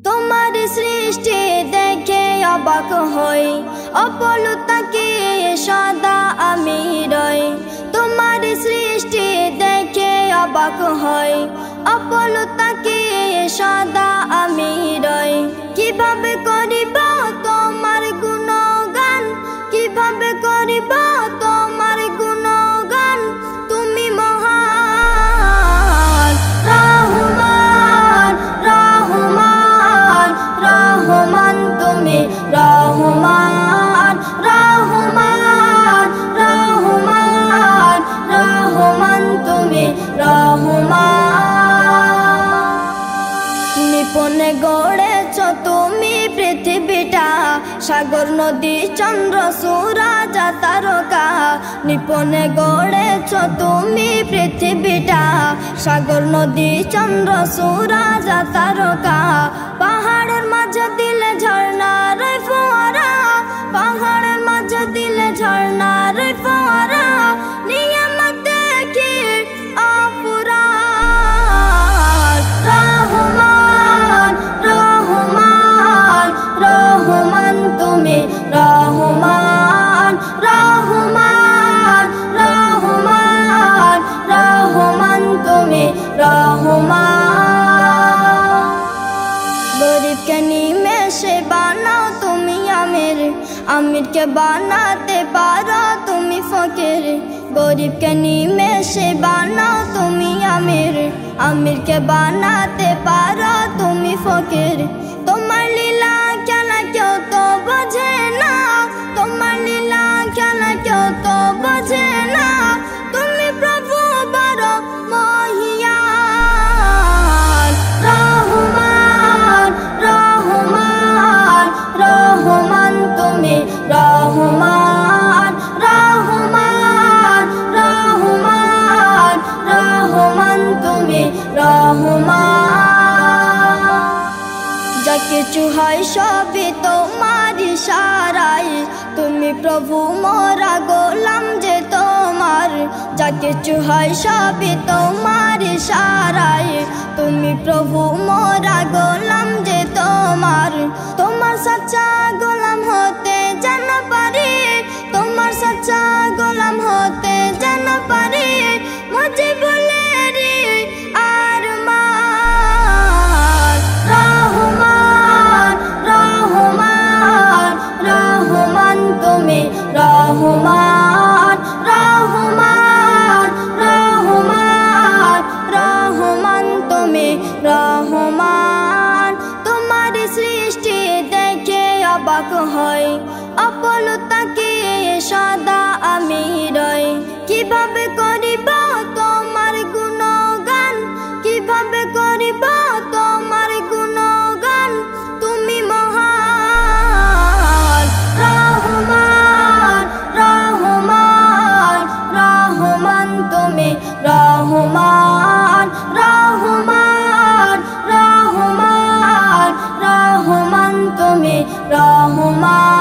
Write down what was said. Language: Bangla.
তোমার সৃষ্টি দেখে অবাক হই, অপলতাকে সদা আমি রই। তোমার সৃষ্টি দেখে অবাক হই, অপলতাকে সদা আমি রই। কিভাবে করিব তোমার গুণগান, কিভাবে করিব তোমার গুণগান, তুমি মহান রহমান রহমান রহমান, তুমি রহমান রহমান রহমান রহমান, তুমি রহমান। নিপুণে গড়েছ তুমি পৃথিবীটা, সাগর নদী চন্দ্র সূরজ তারকা। নিপুণে গড়েছ তুমি পৃথিবীটা, সাগর নদী চন্দ্র সূরজ তারকা। পাহাড়ের মাঝে দিলে ঝর্ণার ফোয়ারা, পাহাড়ের মাঝে দিলে ঝর্ণার ফোয়ারা, নিয়ামত দেখি অপুরান। রহমান রহমান রহমান, তুমি রহমান রহমান রহমান রহমান, তুমি রহমান। গরিবকে নিমেষে বানাও তুমি আমির, আমিরকে বানাতে পারো তুমি ফকির। গরিবকে নিমেষে বানাও তুমি আমির, আমিরকে বানাতে পারো তুমি ফকির। তোমার লীলা খেলা কেউ তো বোঝে না, তোমার লীলা খেলা কেউ তো বোঝে না, তুমি প্রভু বড় মহিয়ান। রহমান রহমান রহমান, তুমি রহমান রহমান রহমান রহমান, তুমি রহমান। যা কিছু হয় সবই তোমার ইশারায়, তুমি প্রভু মোরা গোলাম যে তোমার। যা কিছু হয় সবই তোমার ইশারায়, তুমি প্রভু মোরা গোলাম যে তোমার। তোমার সচ্চা গোলাম হতে যেন পারি, তোমার সচ্চা গোলাম হতে যেন পারি, মুঝে বলে রে আরমান। রহমান রহমান রহমান, তুমি রহমান রহমান রহমান রহমান, তুমি রহমান। তোমার সৃষ্টি দেখে অবাক হই, অপলতাকে সদা আমি রই। কিভাবে করিব তোমার গুণগান, কিভাবে করিব তোমার গুণগান, তুমি মহান রহমান রহমান রহমান, তুমি রহমান রহমান রহমান রহমান, তুমি রহমান।